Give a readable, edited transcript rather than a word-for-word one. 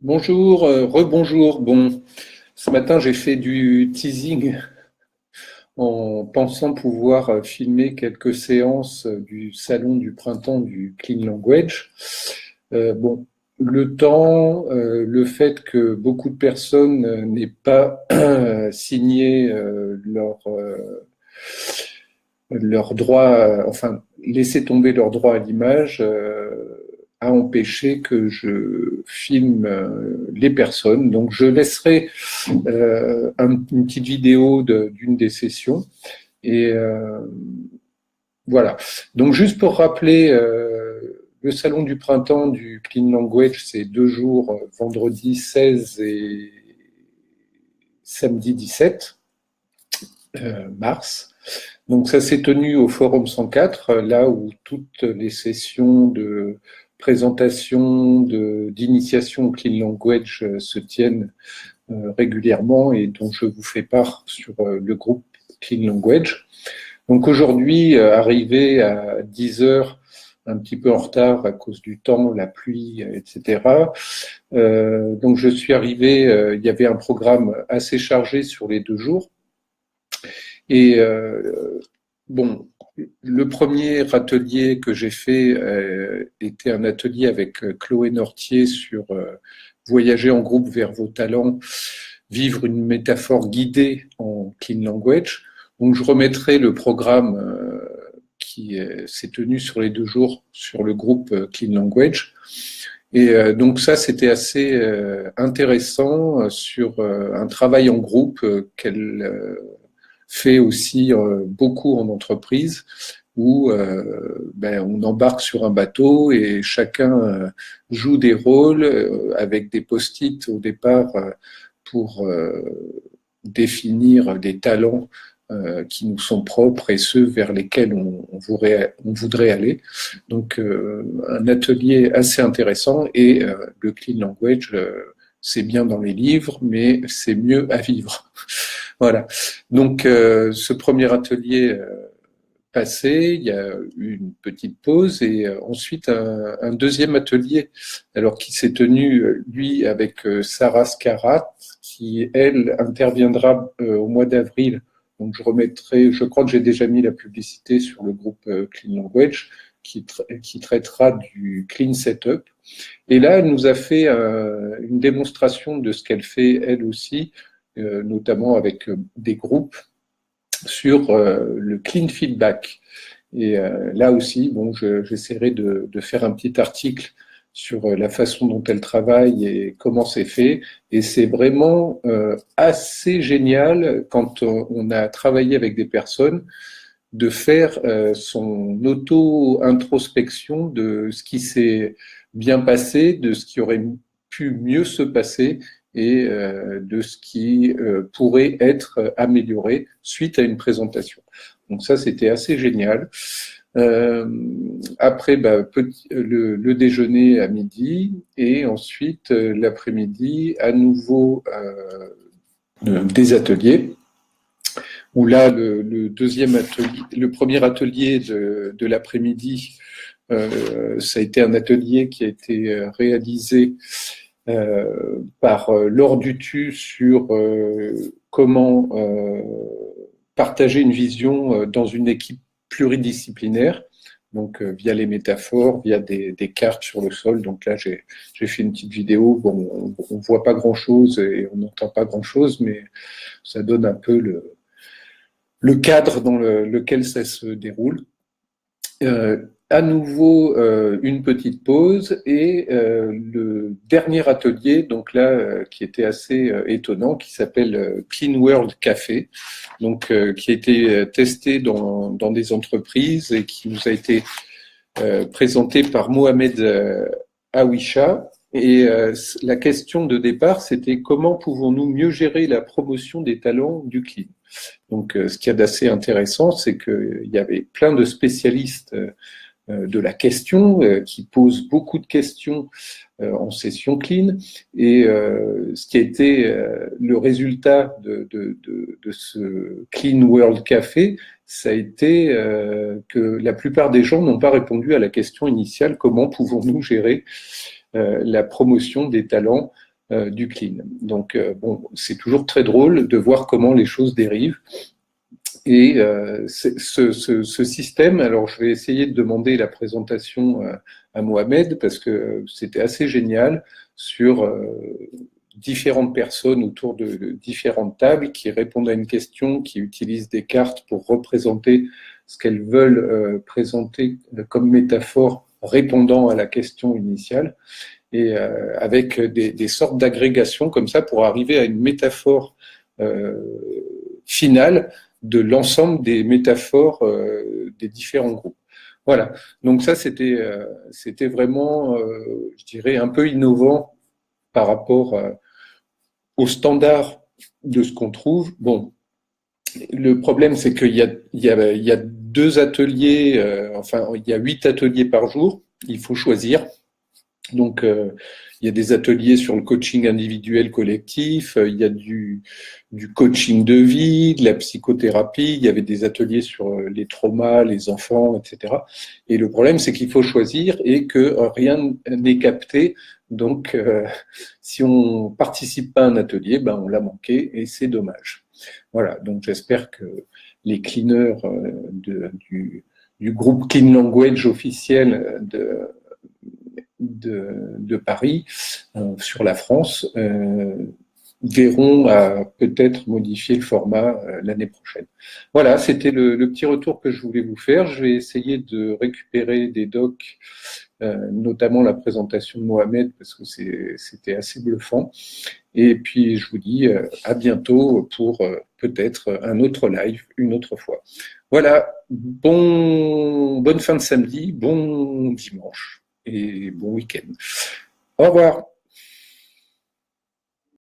Bonjour, rebonjour. Bon, ce matin, j'ai fait du teasing en pensant pouvoir filmer quelques séances du salon du printemps du Clean Language. Bon, le temps, le fait que beaucoup de personnes n'aient pas signé leur droit, enfin, laissé tomber leur droit à l'image, a empêché que je filme les personnes. Donc, je laisserai une petite vidéo d'une des sessions. Et voilà. Donc, juste pour rappeler, le salon du printemps du Clean Language, c'est 2 jours, vendredi 16 et samedi 17 mars. Donc ça s'est tenu au Forum 104, là où toutes les sessions de présentation, d'initiation au Clean Language se tiennent régulièrement et dont je vous fais part sur le groupe Clean Language. Donc aujourd'hui, arrivé à 10 heures, un petit peu en retard à cause du temps, la pluie, etc. Donc je suis arrivé, il y avait un programme assez chargé sur les 2 jours. Et bon, le premier atelier que j'ai fait était un atelier avec Chloé Nortier sur voyager en groupe vers vos talents, vivre une métaphore guidée en clean language. Donc je remettrai le programme qui s'est tenu sur les 2 jours sur le groupe Clean Language. Et donc ça, c'était assez intéressant sur un travail en groupe qu'elle fait aussi beaucoup en entreprise où on embarque sur un bateau et chacun joue des rôles avec des post-it au départ pour définir des talents qui nous sont propres et ceux vers lesquels on voudrait aller. Donc un atelier assez intéressant et le clean language, c'est bien dans les livres, mais c'est mieux à vivre. Voilà. Donc, ce premier atelier passé, il y a eu une petite pause et ensuite un deuxième atelier, alors qui s'est tenu, lui, avec Sarah Scarat, qui, elle, interviendra au mois d'avril. Donc, je crois que j'ai déjà mis la publicité sur le groupe Clean Language, qui traitera du Clean Setup. Et là, elle nous a fait une démonstration de ce qu'elle fait, elle aussi, notamment avec des groupes sur le clean feedback. Et là aussi, bon, j'essaierai de faire un petit article sur la façon dont elle travaille et comment c'est fait. Et c'est vraiment assez génial quand on a travaillé avec des personnes de faire son auto-introspection de ce qui s'est bien passé, de ce qui aurait pu mieux se passer et de ce qui pourrait être amélioré suite à une présentation. Donc ça, c'était assez génial. Après, le déjeuner à midi et ensuite l'après-midi, à nouveau des ateliers où là, le premier atelier de l'après-midi, ça a été un atelier qui a été réalisé par Laure Dutu sur comment partager une vision dans une équipe pluridisciplinaire, donc via les métaphores, via des cartes sur le sol. Donc là, j'ai fait une petite vidéo. Bon, on voit pas grand-chose et on n'entend pas grand-chose, mais ça donne un peu le cadre dans lequel ça se déroule. À nouveau, une petite pause et le dernier atelier, donc là, qui était assez étonnant, qui s'appelle Clean World Café, donc qui a été testé dans des entreprises et qui nous a été présenté par Mohamed Awisha. Et la question de départ, c'était comment pouvons-nous mieux gérer la promotion des talents du clean. Donc, ce qu'il y a d'assez intéressant, c'est qu'il y avait plein de spécialistes de la question qui posent beaucoup de questions en session clean. Et ce qui a été le résultat de ce Clean World Café, ça a été que la plupart des gens n'ont pas répondu à la question initiale, comment pouvons-nous gérer la promotion des talents du clean. Donc, bon, c'est toujours très drôle de voir comment les choses dérivent. Et ce système, alors je vais essayer de demander la présentation à Mohamed parce que c'était assez génial sur différentes personnes autour de différentes tables qui répondent à une question, qui utilisent des cartes pour représenter ce qu'elles veulent présenter comme métaphore répondant à la question initiale, et avec des sortes d'agrégations comme ça pour arriver à une métaphore finale de l'ensemble des métaphores des différents groupes. Voilà, donc ça c'était vraiment, je dirais, un peu innovant par rapport au standard de ce qu'on trouve. Bon, le problème c'est qu'il y a 2 ateliers, enfin il y a 8 ateliers par jour, il faut choisir. Donc, il y a des ateliers sur le coaching individuel collectif, il y a du coaching de vie, de la psychothérapie, il y avait des ateliers sur les traumas, les enfants, etc. Et le problème, c'est qu'il faut choisir et que rien n'est capté. Donc, si on participe pas à un atelier, ben on l'a manqué et c'est dommage. Voilà, donc j'espère que les cleaners du groupe Clean Language officiel de Paris sur la France verront à peut-être modifier le format l'année prochaine. Voilà, c'était le petit retour que je voulais vous faire. Je vais essayer de récupérer des docs, notamment la présentation de Mohamed, parce que c'était assez bluffant. Et puis, je vous dis à bientôt pour peut-être un autre live, une autre fois. Voilà, bonne fin de samedi, bon dimanche et bon week-end. Au revoir.